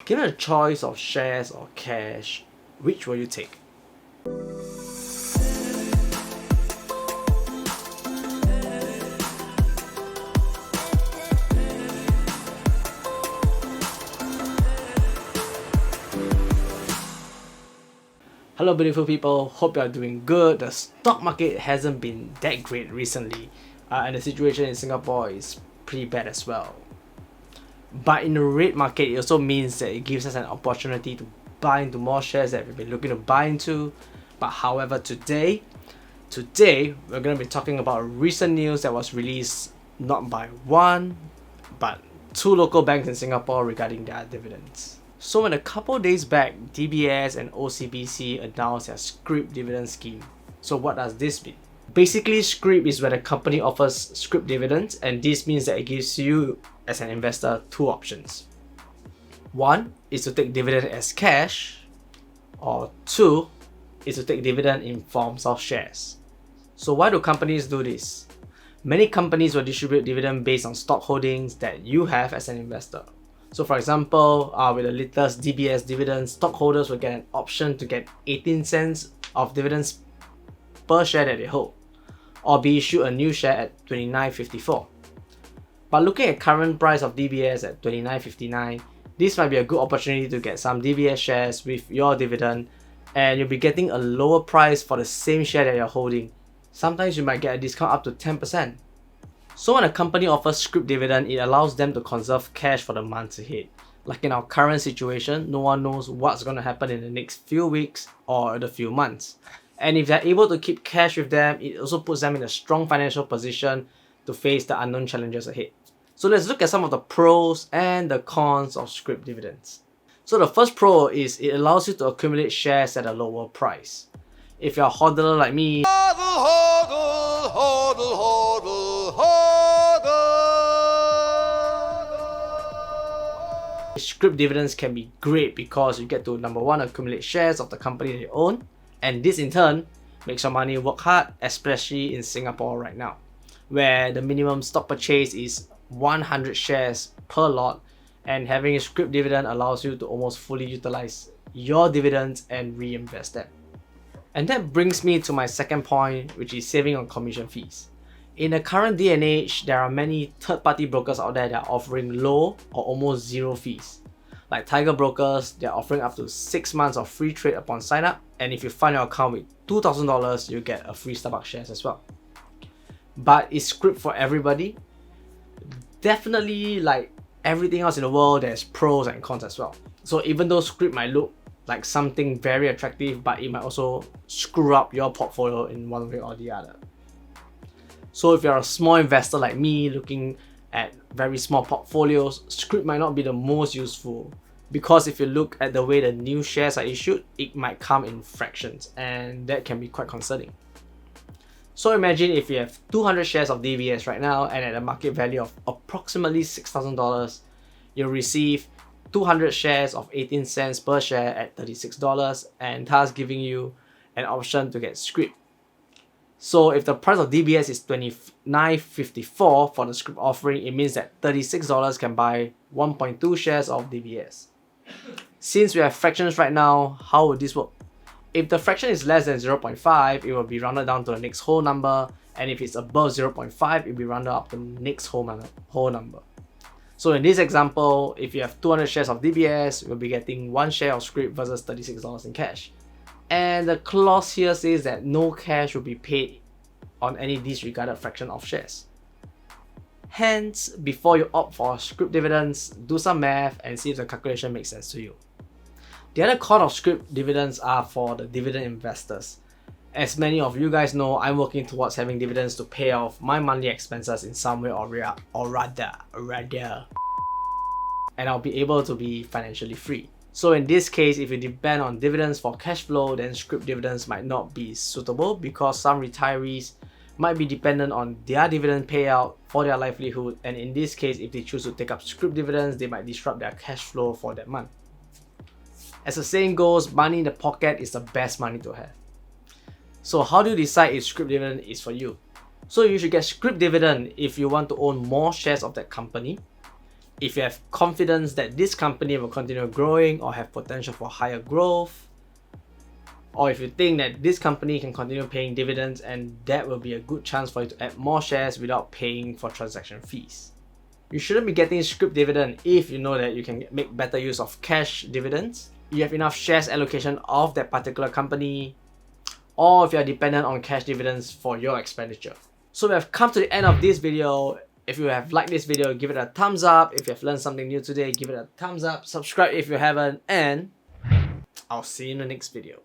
Given a choice of shares or cash, which will you take? Hello beautiful people, hope you are doing good. The stock market hasn't been that great recently, and the situation in Singapore is pretty bad as well. But in the rate market, it also means that it gives us an opportunity to buy into more shares that we've been looking to buy into. But however, today we're going to be talking about recent news that was released not by one, but two local banks in Singapore regarding their dividends. So when a couple days back, DBS and OCBC announced their Scrip Dividend Scheme. So what does this mean? Basically, Scrip is where the company offers Scrip dividends, and this means that it gives you as an investor two options. One is to take dividend as cash, or two is to take dividend in forms of shares. So why do companies do this? Many companies will distribute dividend based on stock holdings that you have as an investor. So for example, with the latest DBS dividends, stockholders will get an option to get 18 cents of dividends per share that they hold, or be issued a new share at $29.54. But looking at current price of DBS at $29.59, this might be a good opportunity to get some DBS shares with your dividend, and you'll be getting a lower price for the same share that you're holding. Sometimes you might get a discount up to 10%. So when a company offers Scrip dividend, it allows them to conserve cash for the months ahead. Like in our current situation, no one knows what's going to happen in the next few weeks or the few months. And if they're able to keep cash with them, it also puts them in a strong financial position to face the unknown challenges ahead. So let's look at some of the pros and the cons of Scrip dividends. So the first pro is it allows you to accumulate shares at a lower price. If you're a hodler like me, Scrip dividends can be great because you get to, number one, accumulate shares of the company that you own, and this in turn makes your money work hard, especially in Singapore right now, where the minimum stock purchase is 100 shares per lot, and having a Scrip dividend allows you to almost fully utilize your dividends and reinvest them. And that brings me to my second point, which is saving on commission fees. In the current day and age, there are many third-party brokers out there that are offering low or almost zero fees. Like Tiger Brokers, they're offering up to 6 months of free trade upon sign up, and if you fund your account with $2,000, you get a free Starbucks shares as well. But is Scrip for everybody? Definitely, like everything else in the world, there's pros and cons as well. So even though Scrip might look like something very attractive, but it might also screw up your portfolio in one way or the other. So if you're a small investor like me looking at very small portfolios, Scrip might not be the most useful, because if you look at the way the new shares are issued, it might come in fractions, and that can be quite concerning. So imagine if you have 200 shares of DBS right now, and at a market value of approximately $6,000, you'll receive 200 shares of 18 cents per share at $36, and thus giving you an option to get Scrip. So if the price of DBS is $29.54 for the Scrip offering, it means that $36 can buy 1.2 shares of DBS. Since we have fractions right now, how would this work? If the fraction is less than 0.5, it will be rounded down to the next whole number, and if it's above 0.5, it will be rounded up to the next whole number. So in this example, if you have 200 shares of DBS, you'll be getting 1 share of Scrip versus $36 in cash. And the clause here says that no cash will be paid on any disregarded fraction of shares. Hence, before you opt for Scrip dividends, do some math and see if the calculation makes sense to you. The other con of Scrip dividends are for the dividend investors. As many of you guys know, I'm working towards having dividends to pay off my monthly expenses in some way or rather, and I'll be able to be financially free. So in this case, if you depend on dividends for cash flow, then Scrip dividends might not be suitable, because some retirees might be dependent on their dividend payout for their livelihood, and in this case, if they choose to take up Scrip dividends, they might disrupt their cash flow for that month. As the saying goes, money in the pocket is the best money to have. So how do you decide if Scrip dividend is for you? So you should get Scrip dividend if you want to own more shares of that company, if you have confidence that this company will continue growing or have potential for higher growth, or if you think that this company can continue paying dividends and that will be a good chance for you to add more shares without paying for transaction fees. You shouldn't be getting scrip dividend if you know that you can make better use of cash dividends, you have enough shares allocation of that particular company, or if you are dependent on cash dividends for your expenditure. So we have come to the end of this video. If you have liked this video, give it a thumbs up. If you have learned something new today, give it a thumbs up. Subscribe if you haven't, and I'll see you in the next video.